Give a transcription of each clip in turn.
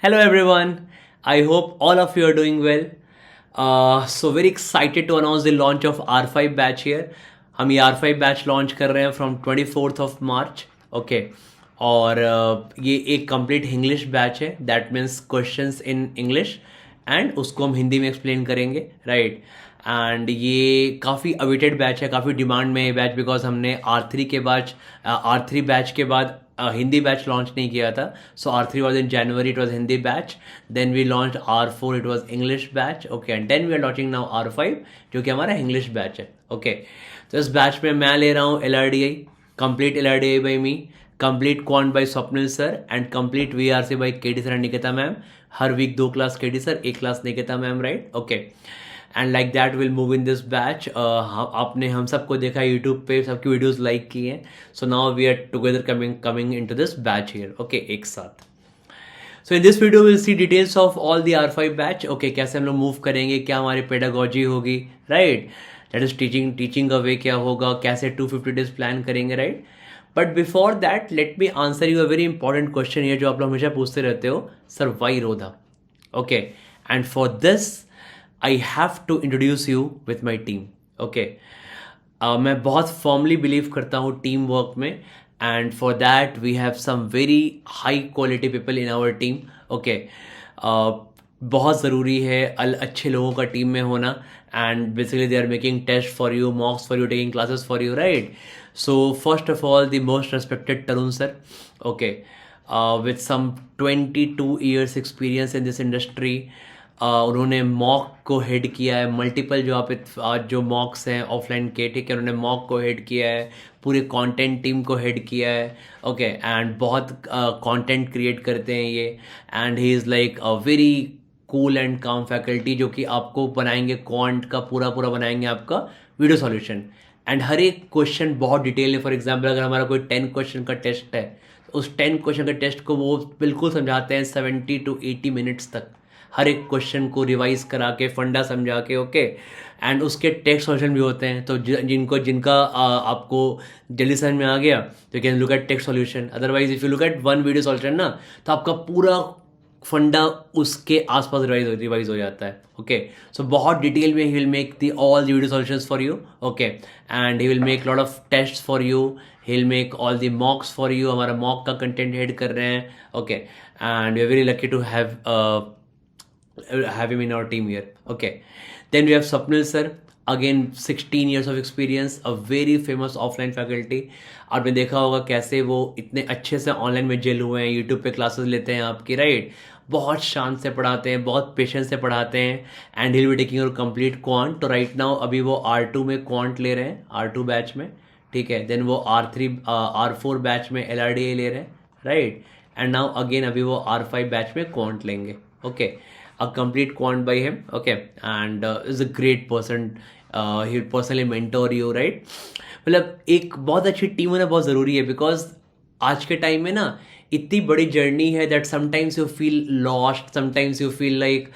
Hello everyone. I hope all of you are doing well. So very excited to announce the launch of R5 batch here. हम ये R5 batch launch कर रहे हैं from 24th of March. Okay. और ये एक complete English batch है. That means questions in English and उसको हम हिंदी में एक्सप्लेन करेंगे, राइट. एंड ये काफ़ी अवेटेड बैच है, काफ़ी डिमांड में ये बैच, बिकॉज हमने R3 बैच के बाद हिंदी बैच लॉन्च नहीं किया था. So R3 was in January, it was Hindi batch. Then we launch R4, it was English batch. Okay. And then we are launching now R5 जो कि हमारा इंग्लिश बैच है. ओके. तो इस बैच में मैं ले रहा हूँ LRDI, complete LRDI by me, complete quant by Swapnil sir and complete VRC by KT sir and Nikita ma'am. हर week 2 class KT sir, 1 class Nikita ma'am, right. Okay. And like that will move in this batch. आपने हम सबको देखा YouTube पे, सबकी videos like की हैं. So now we are together coming into this batch here. Okay, एक साथ. So in this video will see details of all the R5 batch. Okay, कैसे हम लोग मूव करेंगे, क्या हमारी पेडागोजी होगी, राइट. दैट इज टीचिंग का वे क्या होगा, कैसे 250 डेज प्लान करेंगे, right. But before that let me answer you a very important question ये जो आप लोग हमेशा पूछते रहते हो, sir why Rodha. Okay. And for this I have to introduce you with my team. Okay. मैं बहुत फॉर्मली बिलीव करता हूँ टीम वर्क में, and for that we have some very high quality people in our team. Okay. बहुत ज़रूरी है अच्छे लोगों का टीम में होना. And basically they are making test for you, mocks for you, taking classes for you, right. So first of all the most respected Tarun sir. Okay. With some 22 years experience in this industry. उन्होंने mock को head किया है, multiple जो जो मॉक्स हैं offline के, ठीक है, उन्होंने मॉक को हेड किया है, पूरे कंटेंट टीम को हेड किया है. ओके. एंड बहुत कंटेंट क्रिएट करते हैं ये. And he is like a very cool and काम फैकल्टी जो कि आपको बनाएंगे क्वांट का पूरा बनाएंगे आपका वीडियो सॉल्यूशन. एंड हर एक क्वेश्चन बहुत डिटेल है. फॉर एग्जाम्पल अगर हमारा कोई 10 क्वेश्चन का टेस्ट है, तो उस 10 क्वेश्चन के टेस्ट को वो बिल्कुल समझाते हैं 70 to 80 मिनट्स तक, हर एक क्वेश्चन को रिवाइज करा के, फंडा समझा के. ओके. एंड उसके टेक्स्ट सॉल्यूशन भी होते हैं, तो जिनका आपको जल्दी समझ में आ गया तो you can look at text solution. Otherwise if you look at one video solution ना, तो आपका पूरा फंडा उसके आसपास रिवाइज हो जाता है. ओके. सो बहुत डिटेल में he will make the all the video solutions for you. Okay. And he will make lot of test for you. He will make all the mocks for you. हमारा mock का content head कर रहे हैं. Okay. And we are very lucky to have him in our team here. Okay. Then we have Swapnil sir. Again 16 years of experience, a very famous offline faculty. आपने देखा होगा कैसे वो इतने अच्छे से ऑनलाइन में जेल हुए हैं, यूट्यूब पे क्लासेस लेते हैं आपकी, राइट. बहुत शांत से पढ़ाते हैं, बहुत पेशेंस से पढ़ाते हैं. And he will be taking your complete quant. तो राइट नाउ अभी वो R2 में क्वांट ले रहे हैं, R2 बैच में, ठीक है. देन वो R4 बैच में LRDA ले रहे हैं, राइट. एंड नाउ अगेन अभी वो R5 बैच में क्वांट लेंगे. Okay. A complete quant by him. Okay. And is a great person. He'll personally mentor you, right. मतलब एक बहुत अच्छी टीम होना बहुत ज़रूरी है, बिकॉज आज के टाइम में ना इतनी बड़ी जर्नी है that sometimes you feel lost, sometimes you feel like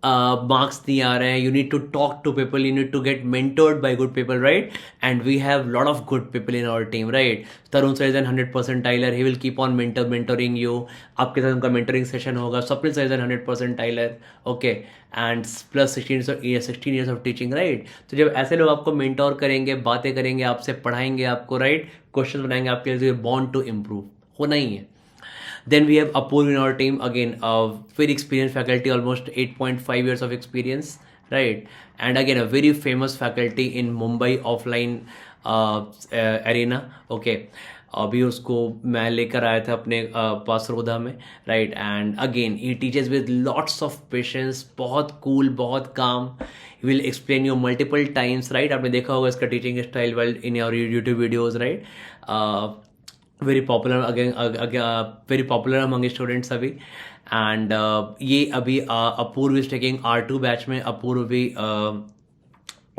marks नहीं आ रहे हैं. You need to talk to people, you need to get mentored by good people, right. And we have lot of good people in our team, right. Tarun sir is an 100 percentiler. He will keep on mentoring you. आपके साथ उनका mentoring session होगा. Swapnil sir is an 100 percentiler. Okay. And plus 16 years of teaching, right. तो जब ऐसे लोग आपको mentor करेंगे, बातें करेंगे, आपसे पढ़ाएंगे आपको, राइट, क्वेश्चन बनाएंगे आपके लिए, बॉन्ड टू इम्प्रूव होना ही है. Then we have Apurv in our team. Again, a very experienced faculty, almost 8.5 years of experience, right? And again, a very famous faculty in Mumbai offline arena. Okay. अभी उसको मैं लेकर आया था अपने पासरोधा में, right. And again he teaches with lots of patience, बहुत cool, बहुत काम. He will explain you multiple times, right. आपने देखा होगा इसका teaching style well in your YouTube videos, right. Very popular very popular among students अभी. And ये अभी अपूर्व इज टेकिंग R2 बैच में. अपूर्व भी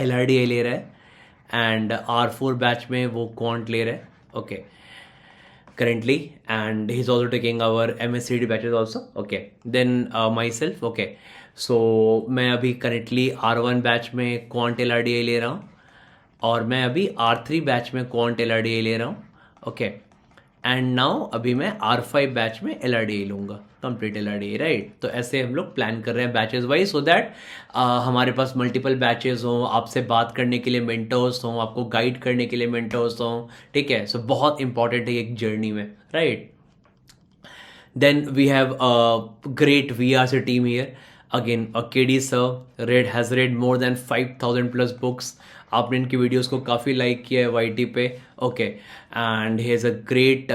LRDA ले रहा है. एंड R4 बैच में वो क्वांट ले रहा है. Okay. currently, and he's also taking our MSCD batches also. Okay. Then myself. Okay. So मैं अभी currently R1 बैच में क्वांट LRDA ले रहा हूँ, और मैं अभी R3 बैच में क्वांट LRDA ले रहा हूँ. ओके. एंड नाउ अभी मैं R5 बैच में LRDA लूँगा, कंप्लीट LRDA, राइट। तो ऐसे हम लोग प्लान कर रहे हैं बैचेस वाइज, सो दैट हमारे पास मल्टीपल बैचेस हों, आपसे बात करने के लिए मेंटर्स हों, आपको गाइड करने के लिए मेंटर्स हों, ठीक है। सो बहुत इंपॉर्टेंट है एक जर्नी में, right. Then we have a great VRC team here. Again, a KD sir has read more than 5,000 plus books. आपने इनकी वीडियोस को काफ़ी लाइक किया है YT पे, okay. And he has a great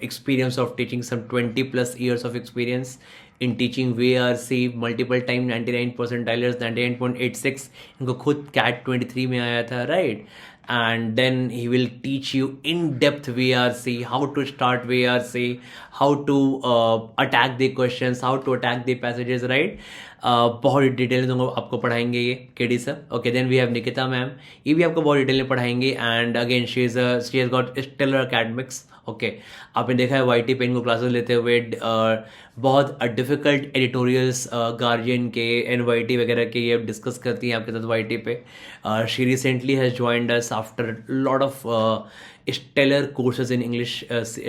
experience of teaching, some 20 plus years of experience in teaching VRC, multiple time 99 percentile, 99.86, इनको खुद CAT 23 में आया था, right. And then he will teach you in depth VRC, how to start VRC, how to attack the questions, how to attack the passages, right? बहुत detail में आपको पढ़ाएंगे ये KD sir, okay. Then we have Nikita ma'am, ये भी आपको बहुत detail में पढ़ाएंगे। And again she has got stellar academics, okay. आपने देखा है YT पे इनको क्लासेस लेते हुए, बहुत डिफिकल्ट एडिटोरियल्स गार्जियन के, NYT वगैरह के ये डिस्कस करती हैं आपके साथ YT पे। She recently has joined us after lot of stellar courses in English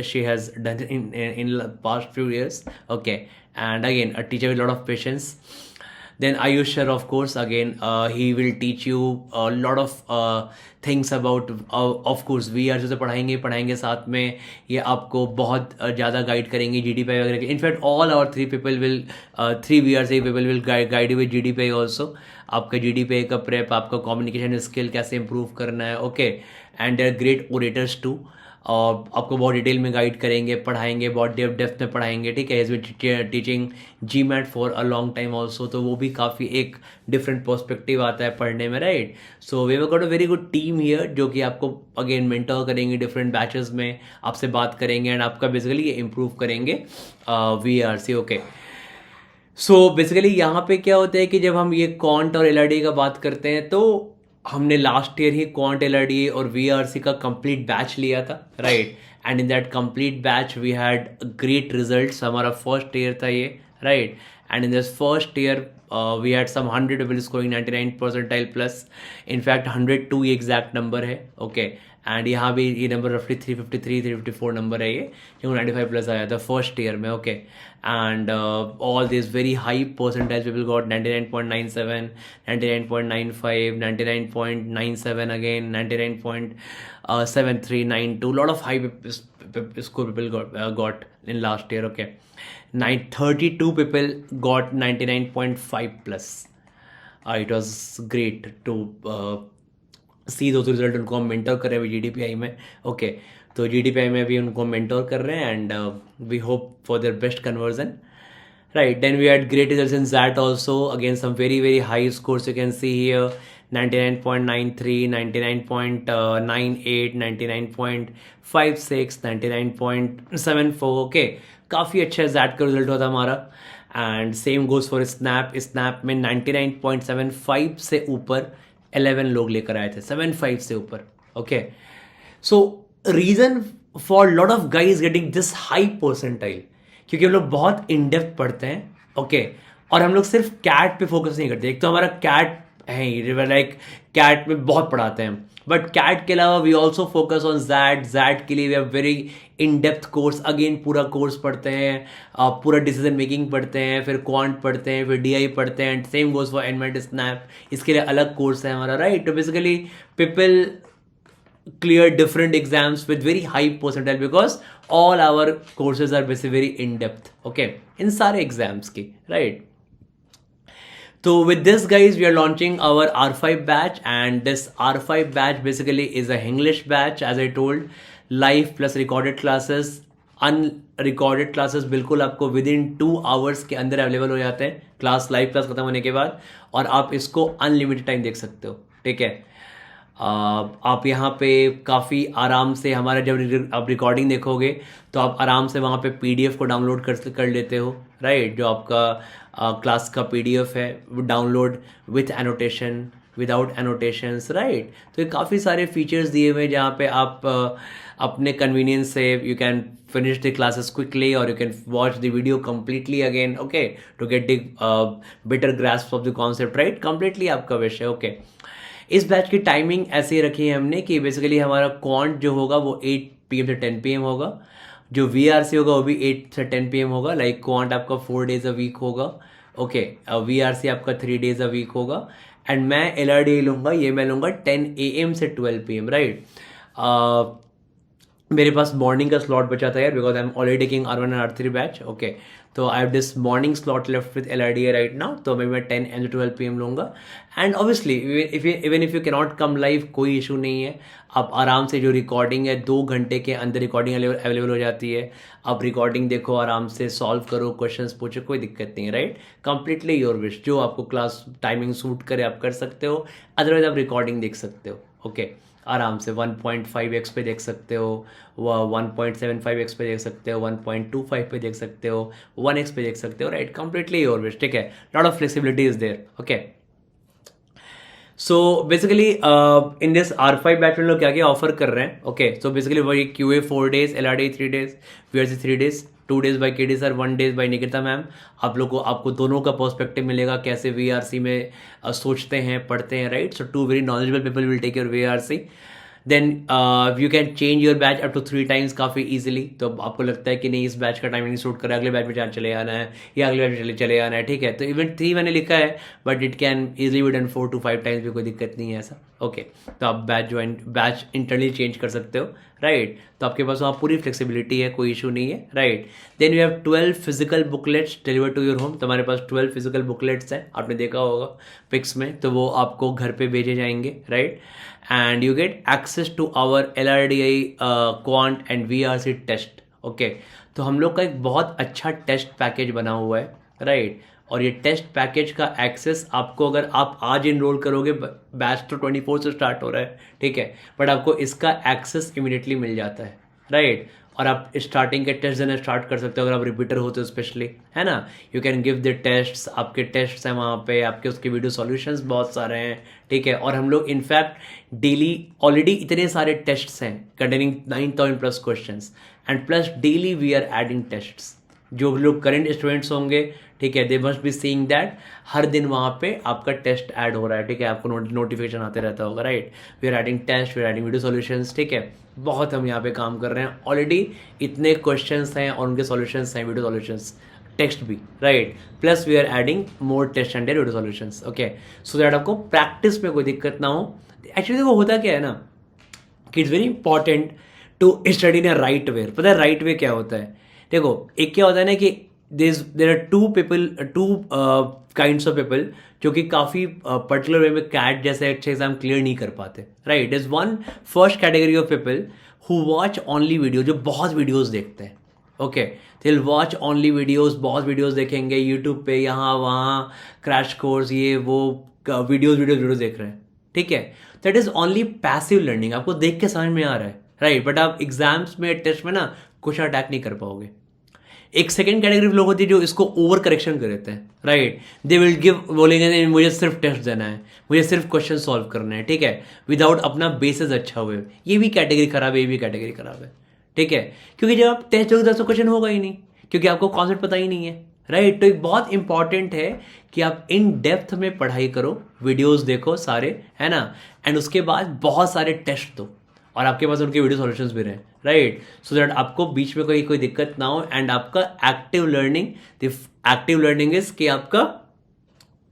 she has done in past few years, okay. And again, a teacher with a lot of patience. Then Ayush sir, of course, again he will teach you a lot of things about of course VRC से पढ़ाएंगे साथ में, ये आपको बहुत ज़्यादा guide करेंगे GDPI वगैरह के। In fact all our 3 VRC people will guide you with GDPI also। आपका GDPI का प्रेप, आपका कम्युनिकेशन स्किल कैसे इंप्रूव करना है, okay. And they are great orators too, और आपको बहुत डिटेल में गाइड करेंगे, पढ़ाएंगे, बहुत डेप्थ में पढ़ाएंगे, ठीक है। Is with teaching GMAT for a long time also, तो वो भी काफ़ी एक डिफरेंट पर्सपेक्टिव आता है पढ़ने में, right. So we have got a very good team here जो कि आपको अगेन मेंटर करेंगे डिफरेंट बैचेस में, आपसे बात करेंगे एंड आपका बेसिकली ये इम्प्रूव करेंगे VRC, ओके। सो बेसिकली यहाँ पे क्या होता है कि जब हम ये क्वांट और LRDA का बात करते हैं, तो हमने लास्ट ईयर ही क्वांट LRDA और VRC का कंप्लीट बैच लिया था, right. And in that complete batch we had great results. हमारा फर्स्ट ईयर था ये, right. And in this first year we had some 100 people scoring 99 percentile plus, in fact 102 ये exact number है, okay. And यहाँ भी ये नंबर रफली 353 354 number है ये, जो 95 प्लस आया था फर्स्ट ईयर में, okay. And all this very high percentage people got 99.97, 99.95, 99.97 again, 99.7392, lot of high score people got in last year, okay. 32 people got 99.5 plus. It was great to सी दो result. उनको हम mentor कर रहे हैं GDPI में, okay. तो GDPI में भी उनको मेंटर कर रहे हैं and we hope for their best conversion, right. Then we had great results in that also, again some very very high scores you can see here, 99.93, 99.98, 99.56, 99.74, okay. काफ़ी अच्छा जैट का रिजल्ट होता हमारा। And same goes for SNAP में 99.75 से ऊपर 11 लोग लेकर आए थे, 75 से ऊपर, okay. So reason for lot of guys getting this high percentile, क्योंकि हम लोग बहुत इन डेप्थ पढ़ते हैं, ओके। और हम लोग सिर्फ कैट पे फोकस नहीं करते। एक तो हमारा कैट है, लाइक कैट में बहुत पढ़ाते हैं, बट कैट के अलावा we also focus on XAT के लिए we have very in depth course, again पूरा कोर्स पढ़ते हैं, पूरा डिसीजन मेकिंग पढ़ते हैं, फिर क्वांट पढ़ते हैं, फिर DI पढ़ते हैं, and same goes for NMAT SNAP, इसके लिए अलग कोर्स है हमारा, राइट। तो basically people clear different exams with very high percentile because all our courses are basically very in depth, okay, इन सारे एग्जाम्स की, right. So with this guys, we are launching our R5 batch, and this R5 batch basically is a English batch, as I told, live plus recorded classes, unrecorded classes बिल्कुल आपको within 2 hours के अंदर available हो जाते हैं, class live class खत्म होने के बाद, और आप इसको अनलिमिटेड टाइम देख सकते हो, ठीक है। आप यहाँ पे काफ़ी आराम से हमारा जब आप रिकॉर्डिंग देखोगे तो आप आराम से वहाँ पे PDF को डाउनलोड कर लेते हो, राइट। जो आपका क्लास का PDF है वो download with annotation, without annotations, right. तो ये काफ़ी सारे फीचर्स दिए हुए हैं जहाँ पे आप अपने कन्वीनियंस से you can finish the classes quickly, or you can watch the video completely again, okay, to get the better grasp of the concept, right। completely आपका विषय, okay। इस बैच की टाइमिंग ऐसे रखी है हमने कि बेसिकली हमारा क्वांट जो होगा वो 8 PM से 10 PM होगा। जो VRC होगा वो भी 8 से 10 PM होगा। लाइक क्वांट आपका 4 days a week होगा। ओके, VRC आपका 3 days a week होगा। एंड मैं LRDA लूँगा, ये मैं लूँगा 10 AM से 12 PM, राइट। मेरे पास मॉर्निंग का स्लॉट बचा था यार, because I am already taking R1 and R3 batch. Okay, तो I have this morning slot left with LRDA right now, तो मैं 10 AM से 12 PM लूँगा। And obviously even if you can not come live, कोई issue नहीं है। आप आराम से जो रिकॉर्डिंग है 2 घंटे के अंदर रिकॉर्डिंग अवेलेबल हो जाती है। आप रिकॉर्डिंग देखो, आराम से सॉल्व करो, क्वेश्चंस पूछो, कोई दिक्कत नहीं है, राइट। कंप्लीटली योर विश, जो आपको क्लास टाइमिंग सूट करे आप कर सकते हो, अदरवाइज आप रिकॉर्डिंग देख सकते हो। ओके, आराम से 1.5x पे देख सकते हो, 1.75x पे देख सकते हो, 1.25 पे देख सकते हो, 1x पे देख सकते हो, राइट। कंप्लीटली योर विश, ठीक है। Lot of flexibility is there. Okay, so basically in this R5 batch में लोग क्या क्या ऑफर कर रहे हैं। ओके, सो बेसिकली वही QA 4 days, LRDA 3 days, VRC 3 days, 2 days by KD sir, 1 days by Nikita ma'am. आप लोग को, आपको दोनों का पर्सपेक्टिव मिलेगा, कैसे VRC में सोचते हैं, पढ़ते हैं, right. So 2 very knowledgeable people will take your VRC। Then you can change your batch up to 3 times काफ़ी ईजिली। तो आपको लगता है कि नहीं, इस बैच का टाइमिंग सूट कर रहा है, अगले बैच में चले आना है, या अगले बैच में चले आना है, ठीक है। तो इवन 3 मैंने लिखा है, but it can easily be done 4 to 5 times भी, कोई दिक्कत नहीं है ऐसा। ओके, तो आप बैच इंटरनली चेंज कर सकते हो, राइट। तो आपके पास वहाँ पूरी फ्लेक्सिबिलिटी है, कोई इशू नहीं है, right. Then you have 12 physical booklets deliver to your home. तो हमारे पास 12 फिजिकल बुकलेट्स हैं, आपने देखा होगा पिक्स में, तो वो आपको घर पे भेजे जाएंगे, right. And you get access to our LRDA quant and VRC test. Okay, तो हम लोग का एक बहुत अच्छा टेस्ट पैकेज बना हुआ है, राइट। और ये टेस्ट पैकेज का एक्सेस आपको, अगर आप आज इनरोल करोगे, बैच तो 24 से स्टार्ट हो रहा है, ठीक है, बट आपको इसका एक्सेस इमीडिएटली मिल जाता है, राइट। और आप स्टार्टिंग के टेस्ट देना स्टार्ट कर सकते हो अगर आप रिपीटर होते हो स्पेशली, है ना। You can give the tests, आपके टेस्ट्स हैं वहाँ पे, आपके उसके वीडियो सॉल्यूशंस बहुत सारे हैं, ठीक है। और हम लोग इनफैक्ट डेली ऑलरेडी इतने सारे टेस्ट्स हैं containing 9,000+ questions, and plus daily we are adding tests. जो लोग करेंट स्टूडेंट्स होंगे, ठीक है, they must be seeing that हर दिन वहाँ पे आपका टेस्ट ऐड हो रहा है, ठीक है। आपको नोटिफिकेशन आते रहता होगा, right. We are adding test, we are adding video solutions, ठीक है। बहुत हम यहाँ पे काम कर रहे हैं, ऑलरेडी इतने क्वेश्चंस हैं और उनके सॉल्यूशंस हैं, वीडियो सॉल्यूशंस, टेक्स्ट भी, right. Plus we are adding more test and video solutions, okay, so that आपको प्रैक्टिस में कोई दिक्कत ना हो। एक्चुअली देखो होता क्या है ना, कि it's very important to study in a right way. पता है राइट वे क्या होता है? देखो, एक क्या होता है ना कि there are two kinds of people जो कि काफ़ी पर्टिकुलर वे में कैट जैसे अच्छे एग्जाम क्लियर नहीं कर पाते, right. Is one first category of people who watch only video, जो बहुत वीडियोज़ देखते हैं, okay. They will watch only videos, बहुत वीडियोज़ देखेंगे यूट्यूब पे, यहाँ वहाँ, क्रैश कोर्स, ये वो, वीडियोज़ देख रहे हैं, ठीक है। That is only passive learning, आपको देख के समझ में आ रहा है, राइट। बट आप एग्जाम्स में, टेस्ट में ना क्वेश्चन अटैक नहीं कर पाओगे। एक सेकंड कैटेगरी ऑफ लोग होती है जो इसको ओवर करेक्शन कर देते हैं, राइट। दे विल गिव, बोलेंगे मुझे सिर्फ टेस्ट देना है, मुझे सिर्फ क्वेश्चन सॉल्व करना है, ठीक है, विदाउट अपना बेसिस अच्छा हुए। ये भी कैटेगरी खराब है, ये भी कैटेगरी खराब है, ठीक है। क्योंकि जब आप टेस्ट दोगे तो क्वेश्चन होगा ही नहीं, क्योंकि आपको कॉन्सेप्ट पता ही नहीं है, राइट। तो एक बहुत इंपॉर्टेंट है कि आप इन डेप्थ में पढ़ाई करो, वीडियोस देखो सारे, है ना, एंड उसके बाद बहुत सारे टेस्ट दो और आपके पास उनके वीडियो सॉल्यूशंस भी रहें, राइट। सो दैट आपको बीच में कोई दिक्कत ना हो, एंड आपका एक्टिव लर्निंग इज कि आपका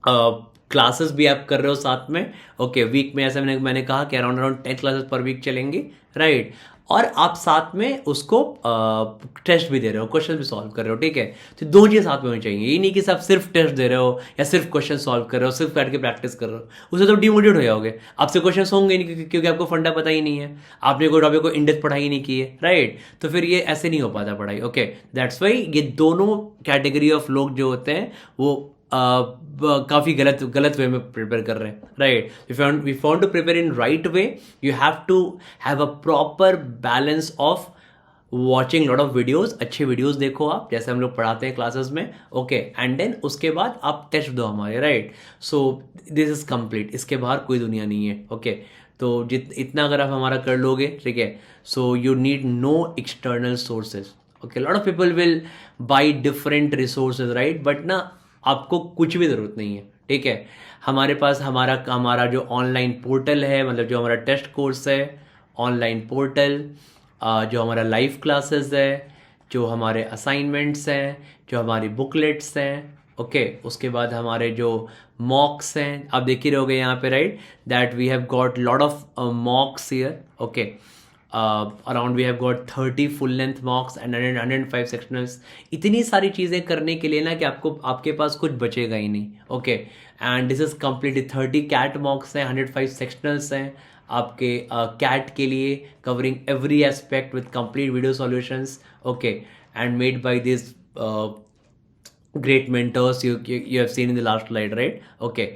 क्लासेस भी आप कर रहे हो साथ में, ओके। वीक में ऐसा मैंने कहा कि अराउंड 10 क्लासेस पर वीक चलेंगी, राइट। और आप साथ में उसको टेस्ट भी दे रहे हो, क्वेश्चन भी सॉल्व कर रहे हो, ठीक है। तो दो चीज़ साथ में होनी चाहिए, ये नहीं कि आप सिर्फ टेस्ट दे रहे हो या सिर्फ क्वेश्चन सॉल्व कर रहे हो, सिर्फ बैठ के प्रैक्टिस कर रहे हो, उससे तो डिमोटिवेट हो जाओगे। आपसे क्वेश्चन होंगे नहीं क्योंकि आपको फंडा पता ही नहीं है, आपने कोई टॉपिक को इंडेप्थ पढ़ाई नहीं की है, राइट। तो फिर ये ऐसे नहीं हो पाता पढ़ाई, ओके। दैट्स वाई ये दोनों कैटेगरी ऑफ लोग जो होते हैं वो काफ़ी गलत वे में प्रिपेयर कर रहे हैं, right. If you want to prepare in right way, you have to have a proper balance of watching lot of videos. अच्छे वीडियोस देखो आप, जैसे हम लोग पढ़ाते हैं क्लासेस में, ओके। एंड देन उसके बाद आप टेस्ट दो हमारे, right. So this is complete, इसके बाहर कोई दुनिया नहीं है, ओके। तो इतना अगर आप हमारा कर लोगे, ठीक है, so you need no external sources, okay. Lot of people will buy different resources, right, but ना आपको कुछ भी ज़रूरत नहीं है, ठीक है। हमारे पास हमारा जो ऑनलाइन पोर्टल है, मतलब जो हमारा टेस्ट कोर्स है, ऑनलाइन पोर्टल, जो हमारा लाइव क्लासेस है, जो हमारे असाइनमेंट्स हैं, जो हमारी बुकलेट्स हैं, ओके उसके बाद हमारे जो मॉक्स हैं, आप देख ही रहोगे यहाँ पे right, that we have got lot of mocks here, okay around we have got 30 full length mocks and 105 sectionals. इतनी सारी चीज़ें करने के लिए ना कि आपके पास कुछ बचेगा ही नहीं, okay and this is completely 30 CAT mocks हैं, 105 सेक्शनल्स हैं आपके कैट के लिए, covering every aspect with complete video solutions, okay and made by this great mentors you have seen in the last slide, right? Okay.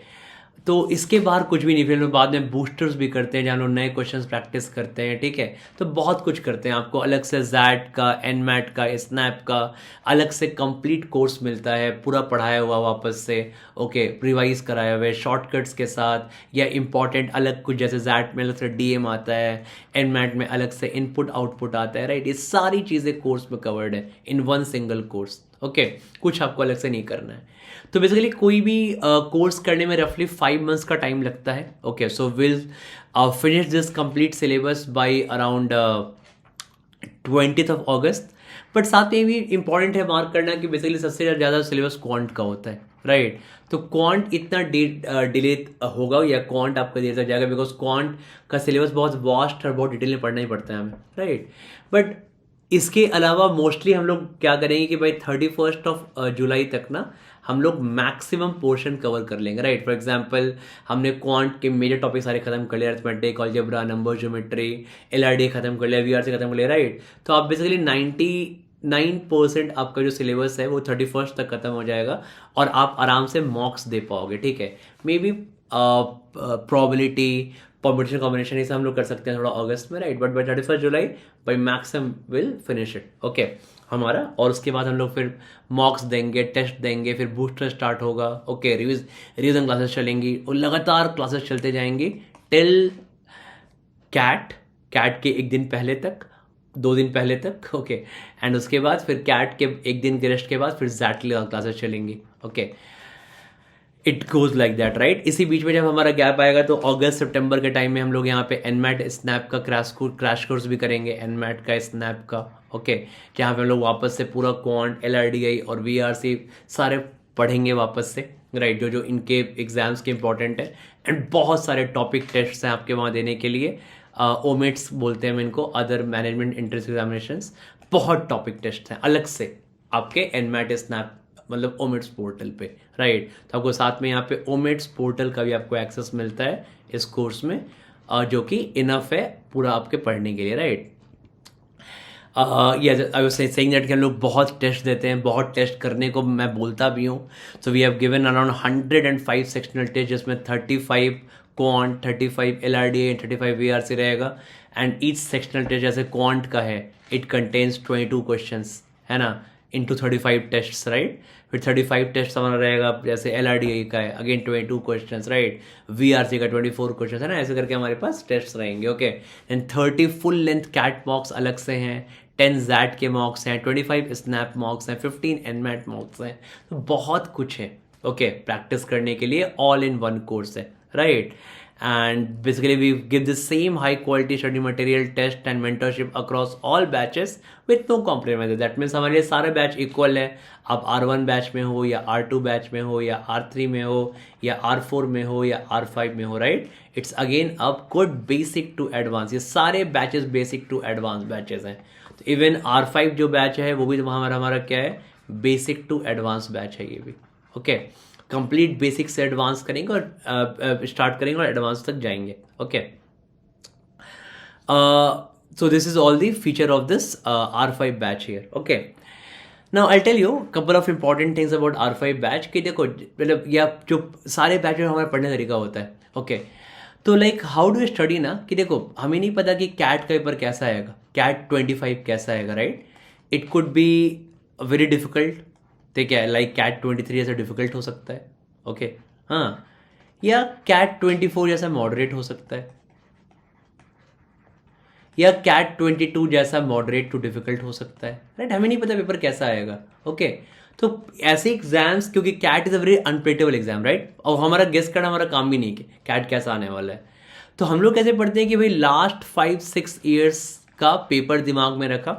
तो इसके बाहर कुछ भी नहीं, फिर हम लोग बाद में बूस्टर्स भी करते हैं जहाँ लोग नए क्वेश्चंस प्रैक्टिस करते हैं, ठीक है, तो बहुत कुछ करते हैं। आपको अलग से जैट का, एनमैट का, स्नैप का अलग से कंप्लीट कोर्स मिलता है, पूरा पढ़ाया हुआ वापस से, ओके रिवाइज कराया हुआ है शॉर्टकट्स के साथ, या इंपॉर्टेंट अलग कुछ जैसे जैट में अलग से डीएम आता है, एनमैट में अलग से इनपुट आउटपुट आता है, राइट, ये सारी चीज़ें कोर्स में कवर्ड है in one single course, okay कुछ आपको अलग से नहीं करना है। तो बेसिकली कोई भी कोर्स करने में रफली 5 मंथ्स का टाइम लगता है, okay so will finish this complete syllabus by around 20th of August। But साथ में भी इंपॉर्टेंट है मार्क करना कि बेसिकली सबसे ज़्यादा सिलेबस क्वांट का होता है, राइट, तो क्वांट इतना डिले होगा या क्वांट आपका दिया जाएगा बिकॉज क्वांट का सिलेबस बहुत वास्ट और बहुत डिटेल में पढ़ना ही पड़ता है हमें, राइट। बट इसके अलावा मोस्टली हम लोग क्या करेंगे कि भाई 31st of जुलाई तक ना हम लोग मैक्सिमम पोर्शन कवर कर लेंगे, राइट। फॉर एग्जांपल हमने क्वांट के मेजर टॉपिक सारे खत्म कर लिया, arithmetic, algebra, number geometry, LRD खत्म कर लिया, वीआरसी खत्म कर लिया, राइट। तो आप बेसिकली 99% आपका जो सिलेबस है वो 31st तक खत्म हो जाएगा और आप आराम से मॉक्स दे पाओगे, ठीक है। May be probability, permutation, combination ये सब हम लोग कर सकते हैं थोड़ा अगस्त में, right, but by 31st July by maximum will finish it, okay हमारा। और उसके बाद हम लोग फिर मॉक्स देंगे, टेस्ट देंगे, फिर बूस्टर स्टार्ट होगा, ओके रिवीजन क्लासेस चलेंगी और लगातार क्लासेस चलते जाएंगी टिल कैट के एक दिन पहले तक, 2 दिन पहले तक, ओके एंड उसके बाद फिर कैट के एक दिन के रेस्ट के बाद फिर जैट क्लासेस चलेंगी, okay it goes like that, right. इसी बीच में जब हमारा गैप आएगा तो अगस्त सितंबर के टाइम में हम लोग यहाँ पे एनमैट स्नैप का क्रैश कोर्स भी करेंगे, एनमैट का, स्नैप का, ओके जहाँ पे हम लोग वापस से पूरा क्वांट, एलआरडीआई और वीआरसी सारे पढ़ेंगे वापस से, राइट, जो इनके एग्जाम्स के इंपॉर्टेंट है एंड बहुत सारे टॉपिक टेस्ट हैं आपके वहाँ देने के लिए, ओमेट्स बोलते हैं हम इनको, अदर मैनेजमेंट एंट्रेंस एग्जामिनेशंस, बहुत टॉपिक टेस्ट हैं अलग से आपके एनमैट स्नैप मतलब ओमेट्स पोर्टल पे, राइट। तो आपको साथ में यहाँ पे ओमेट्स पोर्टल का भी आपको एक्सेस मिलता है इस कोर्स में, जो कि इनफ है पूरा आपके पढ़ने के लिए, right. I was saying that कि हम लोग बहुत टेस्ट देते हैं, बहुत टेस्ट करने को मैं बोलता भी हूँ। So we have given around 105 sectional test जिसमें 35 क्वांट, 35 एलआरडी एंड 35 वीआरसी रहेगा एंड ईच सेक्शनल टेस्ट जैसे क्वांट का है इट कंटेन्स 22 क्वेश्चंस, है ना, इंटू 35 टेस्ट, राइट। फिर 35 टेस्ट हमारा रहेगा जैसे एलआरडीआई का है अगेन 22 क्वेश्चंस, राइट, वीआरसी का 24 क्वेश्चंस, है ना, ऐसे करके हमारे पास टेस्ट रहेंगे, okay and 30 full length CAT mocks अलग से हैं, 10 जैट के मॉक्स हैं, 25 स्नैप मॉक्स हैं, 15 एनमैट मॉक्स हैं, तो बहुत कुछ है, ओके प्रैक्टिस करने के लिए ऑल इन वन कोर्स है, right. And basically we give the same high quality study material, test and mentorship across all batches with no compromise। that means हमारे लिए सारे बैच इक्वल है, आप R1 बैच में हो या R2 बैच में हो या R3 में हो या R4 में हो या R5 में हो, राइट। इट्स अगेन अब गुड बेसिक टू एडवांस, ये सारे batches basic to advance batches हैं। तो इवन R5 जो बैच है वो भी हमारा क्या है, बेसिक टू एडवांस बैच है ये भी, ओके कंप्लीट बेसिक से एडवांस करेंगे और स्टार्ट करेंगे और एडवांस तक जाएंगे, okay. So this is all the feature of this R5 batch here, okay. Now I tell you couple of important things about R5 batch कि देखो मतलब या जो सारे बैच में हमारा पढ़ने का तरीका होता है, ओके तो लाइक हाउ डू स्टडी ना, कि देखो हमें नहीं पता कि कैट का पेपर कैसा आएगा, कैट 25 कैसा आएगा, right. It could be very difficult, ठीक है, लाइक कैट 23 जैसा डिफिकल्ट हो सकता है, ओके हाँ, या कैट 24 जैसा मॉडरेट हो सकता है, या कैट 22 जैसा मॉडरेट टू डिफिकल्ट हो सकता है, राइट। हमें नहीं पता पेपर कैसा आएगा, ओके तो ऐसे एग्जाम्स, क्योंकि CAT is a very unpredictable exam, right, और हमारा गेस करना हमारा काम भी नहीं है कि कैट कैसा आने वाला है। तो हम लोग कैसे पढ़ते हैं कि भाई लास्ट 5-6 ईयर्स का पेपर दिमाग में रखा,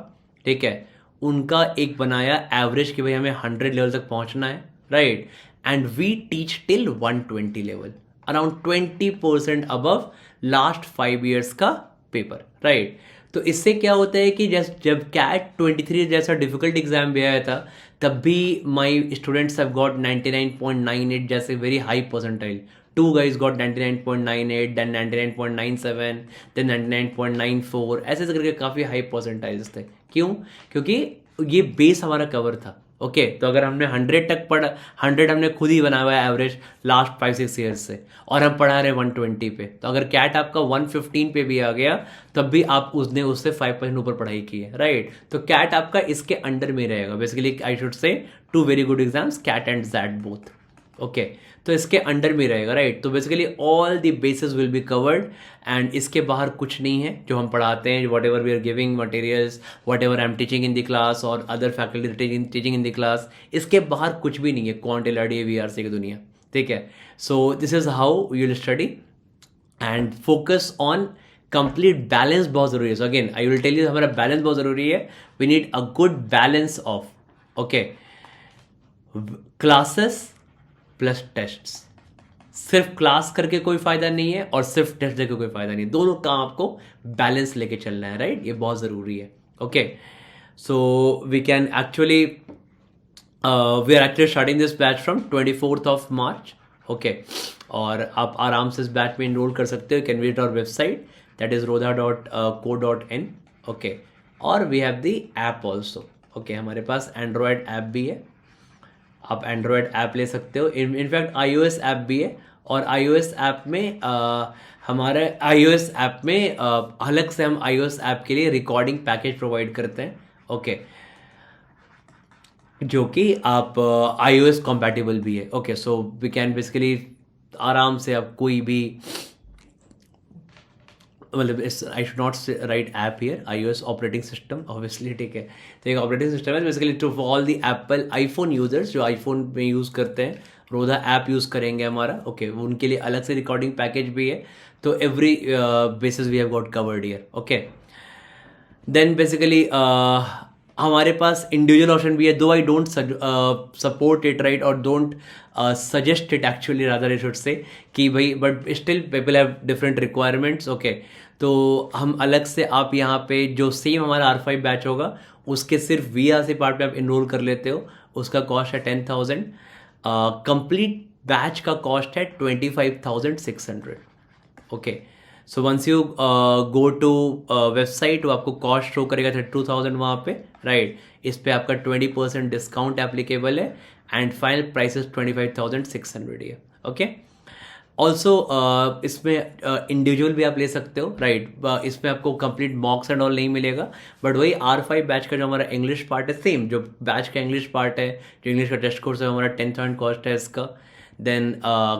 ठीक है, उनका एक बनाया एवरेज कि भाई हमें 100 लेवल तक पहुंचना है, right, and we teach till 120 level, around 20% above last 5 years का पेपर, राइट। तो इससे क्या होता है कि जब कैट 23 जैसा डिफिकल्ट एग्जाम भी आया था, तब भी माई स्टूडेंट्स हैव गॉट 99.98 जैसे very high percentile. 2 guys got 99.98, then 99.97, then 99.94, ऐसे ऐसे करके काफ़ी हाई परसेंटाइल्स थे. क्यों? क्योंकि ये बेस हमारा कवर था. ओके तो अगर हमने 100 तक पढ़ा, 100 हमने खुद ही बनाया हुआ है एवरेज लास्ट 5-6 ईयर्स से, और हम पढ़ा रहे 120 पे, तो अगर कैट आपका 115 पे भी आ गया तब भी आप उससे 5% ऊपर पढ़ाई की है, राइट. तो कैट आपका इसके अंडर में रहेगा. बेसिकली आई शुड से 2 very good exams, CAT and XAT both. Okay तो इसके अंडर में रहेगा, राइट. तो basically all the basis will be covered, and इसके बाहर कुछ नहीं है जो हम पढ़ाते हैं. Whatever we are giving materials, whatever I am teaching in the class और other faculty teaching in the class, इसके बाहर कुछ भी नहीं है क्वांट LRDA VRC की दुनिया, ठीक है. So this is how you will study and focus on complete balance. बहुत ज़रूरी है. So again I will tell you हमारा बैलेंस बहुत ज़रूरी है. We need a good balance of okay classes plus tests. सिर्फ क्लास करके कोई फायदा नहीं है और सिर्फ टेस्ट देके कोई फायदा नहीं. दोनों काम आपको बैलेंस लेके चलना है, राइट. ये बहुत ज़रूरी है. Okay so we can actually we are actually starting this batch from 24th of March. Okay और आप आराम से इस बैच में इनरोल कर सकते हो. Can visit our website that is rodha.co.in. Okay और we have the app also. Okay हमारे पास एंड्रॉयड ऐप भी है, आप एंड्रॉयड ऐप ले सकते हो. इनफैक्ट iOS ऐप भी है, और iOS ऐप में हमारे iOS ऐप में अलग से हम iOS ऐप के लिए रिकॉर्डिंग पैकेज प्रोवाइड करते हैं. ओके जो कि आप iOS कॉम्पैटिबल भी है. Okay so we can basically आराम से आप कोई भी मतलब I should not write app here, iOS operating system obviously, ठीक है. तो एक ऑपरेटिंग सिस्टम है basically to all the Apple iPhone users जो आईफोन में यूज़ करते हैं, रोधा ऐप यूज़ करेंगे हमारा. ओके उनके लिए अलग से रिकॉर्डिंग पैकेज भी है. तो every basis we have got covered here. Okay then basically हमारे पास इंडिविजुअल ऑप्शन भी है, though I don't support it, right, और don't suggest it actually, rather I should say कि भाई but still people have different requirements. Okay तो हम अलग से आप यहाँ पे जो सेम हमारा R5 बैच होगा उसके सिर्फ VRC पार्ट पे आप इनरोल कर लेते हो. उसका कॉस्ट है 10,000. कंप्लीट बैच का कॉस्ट है 25,600. Okay so once you go to website, वो आपको कॉस्ट शो करेगा 32,000 वहाँ पे, राइट. इस पे आपका 20% डिस्काउंट एप्लीकेबल है एंड फाइनल प्राइस 25,600 है. ओके ऑल्सो इसमें इंडिविजुअल भी आप ले सकते हो, राइट. इसमें आपको कंप्लीट मॉक्स एंड ऑल नहीं मिलेगा, बट वही R5 बैच का जो हमारा इंग्लिश पार्ट है, सेम जो बैच का इंग्लिश पार्ट है, जो इंग्लिश का टेस्ट कोर्स है, हमारा 10,000 कॉस्ट है इसका. Then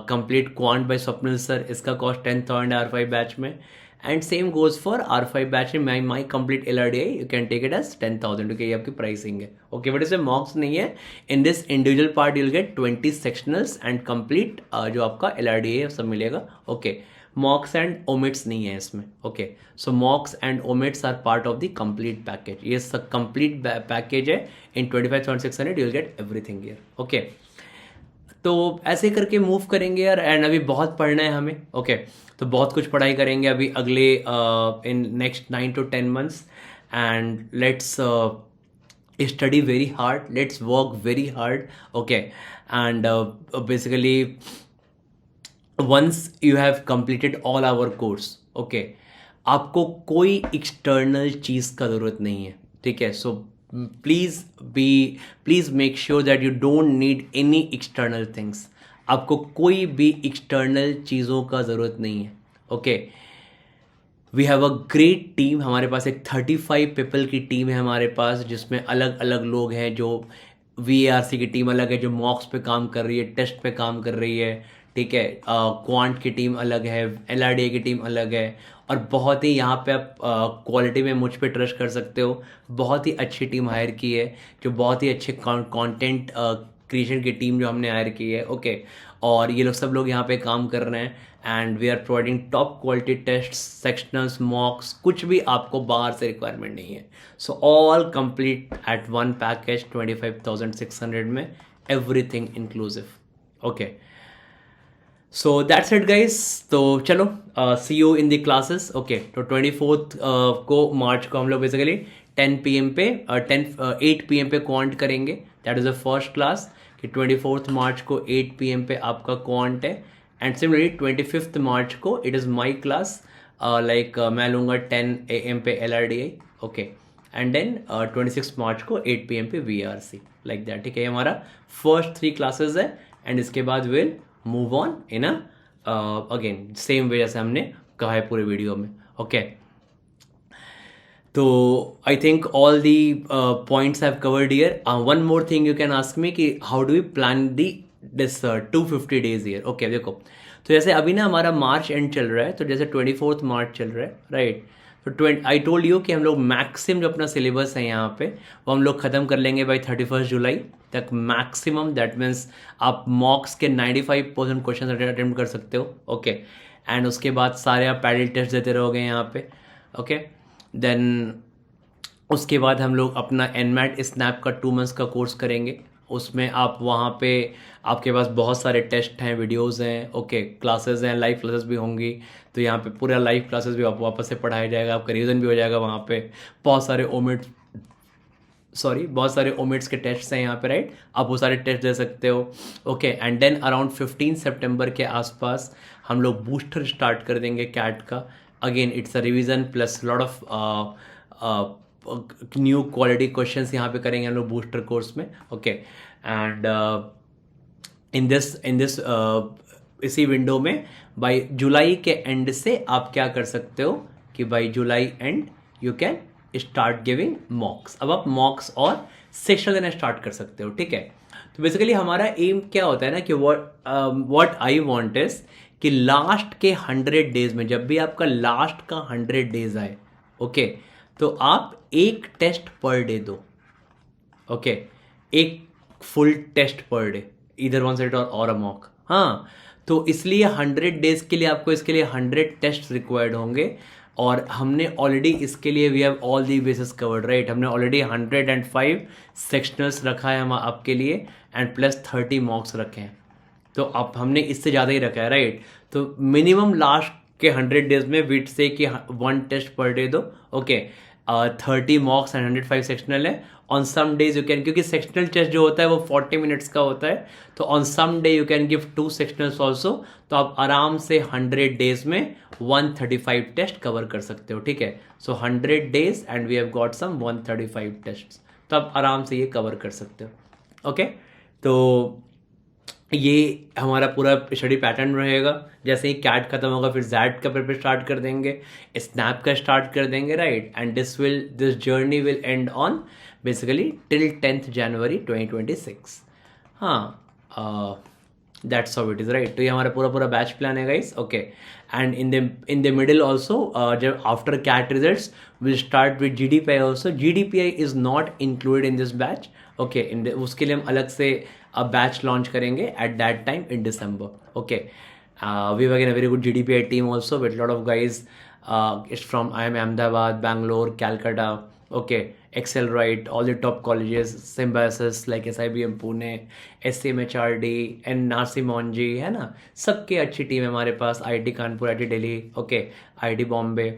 complete quant by Swapnil sir, इसका कॉस्ट 10,000 R5 बैच में. And same goes for R5 batch में my complete LRDA, you can take it as 10,000, क्योंकि ये आपकी प्राइसिंग है. ओके बट इसमें मॉक्स नहीं है. In this individual part you'll get 20 sectionals and complete जो आपका LRDA सब मिलेगा. ओके मॉक्स एंड ओमिट्स नहीं है इसमें. Okay so mocks and OMETs are part of the complete package. ये सब कंप्लीट पैकेज है. In 25,600 you'll get everything here. Okay तो ऐसे करके मूव करेंगे यार. एंड अभी बहुत पढ़ना है हमें. ओके तो बहुत कुछ पढ़ाई करेंगे अभी अगले in next 9 to 10 months. And let's study very hard, let's work very hard. Okay and basically once you have completed all our course, okay आपको कोई एक्सटर्नल चीज़ का ज़रूरत नहीं है, ठीक है. सो please make sure that you don't need any external things. आपको कोई भी एक्सटर्नल चीज़ों का ज़रूरत नहीं है. Okay we have a great team. हमारे पास एक 35 पीपल की टीम है हमारे पास, जिसमें अलग अलग लोग हैं. जो VARC की टीम अलग है जो मॉक्स पे काम कर रही है, टेस्ट पे काम कर रही है, ठीक है. क्वांट की टीम अलग है, LRDA की टीम अलग है. और बहुत ही यहाँ पे आप क्वालिटी में मुझ पे ट्रस्ट कर सकते हो. बहुत ही अच्छी टीम हायर की है जो बहुत ही अच्छे कंटेंट क्रिएशन की टीम जो हमने हायर की है, ओके। और ये लोग सब लोग यहाँ पे काम कर रहे हैं and we are providing top quality test, sectionals, mocks, कुछ भी आपको बाहर से रिक्वायरमेंट नहीं है। So all complete at one package 25,600 में, everything inclusive, okay. So that's it guys. तो चलो see you in the classes, okay. तो 24 को मार्च को हम लोग बेसिकली 10 PM पे 8 PM पे क्वांट करेंगे, that is the first class. कि 24 मार्च को 8 PM पे आपका क्वांट है एंड सिमिलरली 25 मार्च को it is my class, like मैं लूँगा 10 AM पे LRDI, ओके। एंड देन 26 मार्च को 8 PM पे VRC, लाइक दैट, ठीक है। हमारा फर्स्ट 3 क्लासेस है एंड इसके बाद will move on in again same way जैसे हमने कहा है पूरे वीडियो में, ओके। तो I think all the points have covered here. One more thing you can ask me कि how do we plan the this 250 days year, okay. देखो, तो जैसे अभी ना हमारा मार्च एंड चल रहा है, तो जैसे 24 मार्च चल रहा है, राइट। तो आई टोल्ड यू कि हम लोग मैक्सिमम जो अपना सिलेबस है यहाँ पे वो हम लोग ख़त्म कर लेंगे बाई 31 जुलाई तक मैक्सिमम। दैट मीन्स आप मॉक्स के 95% क्वेश्चन अटेम्प्ट कर सकते हो, ओके। एंड उसके बाद सारे आप पैडल टेस्ट देते रहोगे यहाँ पे, ओके। देन उसके बाद हम लोग अपना NMAT स्नैप का 2 months का कोर्स करेंगे। उसमें आप वहाँ पे आपके पास बहुत सारे टेस्ट हैं, वीडियोस हैं, ओके, क्लासेस हैं, लाइव क्लासेस भी होंगी। तो यहाँ पे पूरा लाइव क्लासेस भी आप वापस से पढ़ाया जाएगा, आपका रिवीजन भी हो जाएगा वहाँ पे। बहुत सारे ओमिट्स के टेस्ट हैं यहाँ पे, राइट। आप वो सारे टेस्ट दे सकते हो, ओके। एंड देन अराउंड 15 सितंबर के आसपास हम लोग बूस्टर स्टार्ट कर देंगे कैट का। Again it's a revision plus lot of new quality questions यहाँ पे करेंगे हम लोग बूस्टर कोर्स में, ओके। एंड इन दिस इसी विंडो में बाय जुलाई के एंड से आप क्या कर सकते हो कि by July end you can start giving mocks. अब आप मॉक्स और सेक्शन देना स्टार्ट कर सकते हो, ठीक है। तो बेसिकली हमारा एम क्या होता है ना कि व्हाट आई वांट इज कि लास्ट के 100 days में, जब भी आपका लास्ट का 100 days आए, ओके, तो आप एक टेस्ट पर डे दो, ओके। एक फुल टेस्ट पर डे, इधर वन सेट और अ मॉक, हाँ। तो इसलिए 100 days के लिए आपको इसके लिए 100 टेस्ट रिक्वायर्ड होंगे और हमने ऑलरेडी इसके लिए we have all the basis covered, right. हमने ऑलरेडी 105 सेक्शनल्स रखा है हम आपके लिए एंड प्लस 30 मॉक्स रखे हैं। तो अब हमने इससे ज़्यादा ही रखा है, राइट। तो मिनिमम लास्ट के 100 days में विट से कि 1 टेस्ट पर डे दो, ओके। 30 मॉक्स एंड 105 सेक्शनल है। On some days you can, क्योंकि सेक्शनल टेस्ट जो होता है वो 40 minutes का होता है, तो on some day you can give 2 sectionals also. तो आप आराम से 100 days में 135 टेस्ट कवर कर सकते हो, ठीक है। So 100 days and we have got some 135 test, तो आप आराम से ये कवर कर सकते हो, ओके। तो ये हमारा पूरा स्टडी पैटर्न रहेगा। जैसे ही कैट खत्म होगा फिर जैट का प्रिपेयर स्टार्ट कर देंगे, स्नैप का स्टार्ट कर देंगे, right. And this journey will end on basically till 10th January 2026, हाँ। That's how it is, right. तो ये हमारा पूरा बैच प्लान है guys, okay. And in the middle also जब after CAT results will start with GDPI also. GDPI is not included in this batch, okay. उसके लिए हम अलग से बैच लॉन्च करेंगे at that time in December, okay. We work in a very good GDPI team also with a lot of guys. It's from IIM Ahmedabad, Bangalore, Calcutta, okay, Accelerate, all the top colleges, Symbiosis like SIBM Pune, SCMHRD, and NRC Monji, है ना। सबके अच्छी team है हमारे पास। IIT Kanpur, IIT Delhi, okay, IIT Bombay.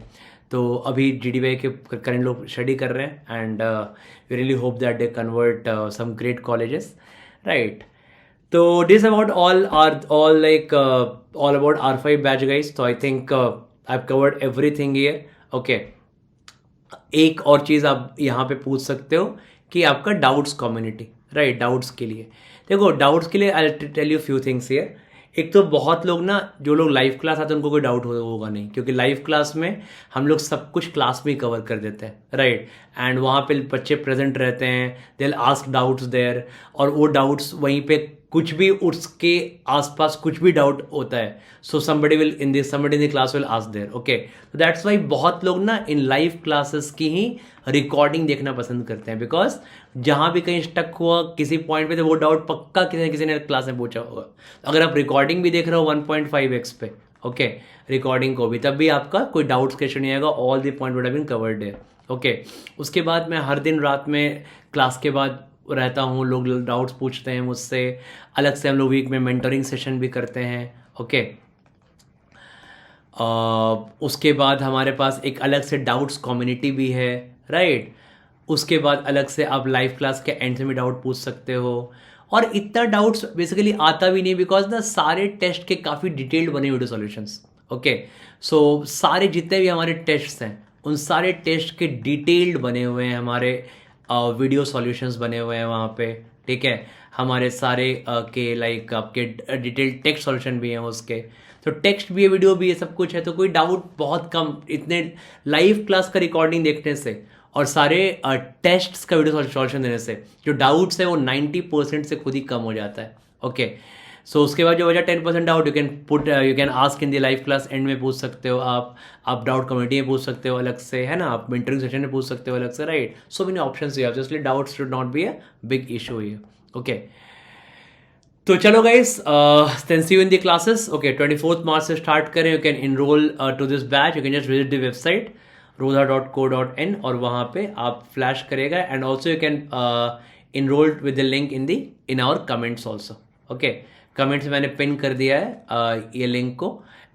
तो अभी GDPI के current लोग स्टडी कर रहे हैं and we really hope that they convert some great colleges, right. So this is about all about R5 batch guys. So I think I've covered everything here, okay. एक और चीज़ आप यहाँ पे पूछ सकते हो कि आपका डाउट्स कम्युनिटी, राइट। डाउट्स के लिए देखो, डाउट्स के लिए I tell you few things here. एक तो बहुत लोग ना, जो लोग लाइव क्लास आते हैं उनको कोई डाउट होगा नहीं, क्योंकि लाइव क्लास में हम लोग सब कुछ क्लास में ही कवर कर देते हैं, राइट। एंड वहाँ पे बच्चे प्रेजेंट रहते हैं, they will ask doubts there, और वो डाउट्स वहीं पे कुछ भी उसके आसपास कुछ भी डाउट होता है, सो somebody in the class will ask there. Okay, so that's why बहुत लोग ना इन लाइव क्लासेस की ही रिकॉर्डिंग देखना पसंद करते हैं, बिकॉज जहाँ भी कहीं स्टक हुआ किसी पॉइंट पे तो वो डाउट पक्का किसी ने क्लास में पूछा होगा. अगर आप रिकॉर्डिंग भी देख रहे हो 1.5x पे, ओके, रिकॉर्डिंग को भी, तब भी आपका कोई डाउट्स क्वेश्चन नहीं आएगा. All the point would have been covered there. Okay, उसके बाद मैं हर दिन रात में क्लास के बाद रहता हूँ, लोग डाउट्स पूछते हैं मुझसे. अलग से हम लोग वीक में मेंटरिंग सेशन भी करते हैं. ओके, उसके बाद हमारे पास एक अलग से डाउट्स कम्युनिटी भी है, राइट. उसके बाद अलग से आप लाइव क्लास के एंड में डाउट पूछ सकते हो. और इतना डाउट्स बेसिकली आता भी नहीं, बिकॉज ना सारे टेस्ट के काफ़ी डिटेल्ड बने वीडियो सॉल्यूशंस. ओके, सो सारे जितने भी हमारे टेस्ट्स हैं उन सारे टेस्ट के डिटेल्ड बने हुए हैं, हमारे वीडियो सॉल्यूशंस बने हुए हैं वहाँ पे. ठीक है, हमारे सारे के लाइक आपके डिटेल्ड टेक्स्ट सॉल्यूशन भी हैं उसके. तो टेक्स्ट भी है, वीडियो भी है, सब कुछ है. तो कोई डाउट बहुत कम, इतने लाइव क्लास का रिकॉर्डिंग देखने से और सारे टेस्ट्स का वीडियो सॉल्यूशन देने से जो डाउट्स है वो 90% से खुद ही कम हो जाता है. ओके, सो उसके बाद जो बचा 10% doubt, you can ask in the live class and में पूछ सकते हो आप डाउट कम्युनिटी में पूछ सकते हो अलग से, है ना, आप मेंटरिंग सेशन में पूछ सकते हो अलग से, right. So many options you have, just doubts should not be a big issue here. Okay, तो चलो guys, then see you in the classes. Okay, 24 मार्च से स्टार्ट करें. You can enroll to this batch. You can just visit the website rodha.co.in और वहाँ पे आप flash करेगा. And also you can enroll with the link in our comments also. Okay, comments मैंने pin कर दिया है ये लिंक को,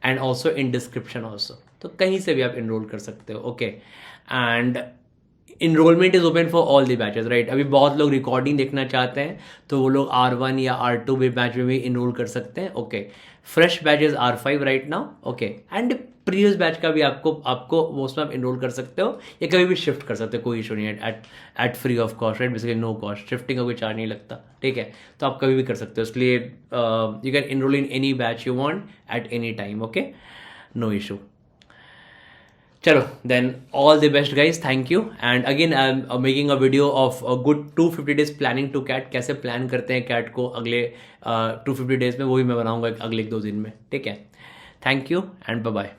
and also in description also. तो कहीं से भी आप इनरोल कर सकते हो. Okay, and enrollment is open for all the batches, right. अभी बहुत लोग रिकॉर्डिंग देखना चाहते हैं तो वो लोग R1 या R2 भी बैच में भी इनरोल कर सकते हैं. Okay, fresh batches R5 right now. Okay, and previous batch का भी आपको वो उसमें आप इनरोल कर सकते हो या कभी भी शिफ्ट कर सकते हो, कोई इशू नहीं है. At free of cost, right, basically no cost, shifting का कोई चार्ज नहीं लगता. ठीक है, तो आप कभी भी कर सकते हो. इसलिए you can enrol in any batch you want at any time. Okay, no issue. चलो, then all the best guys, thank you. And again I am making a video of a good 250 days planning to CAT. कैसे plan करते हैं cat को अगले 250 days में, वो भी मैं बनाऊंगा अगले 1-2 दिन में. ठीक है, thank you and bye bye.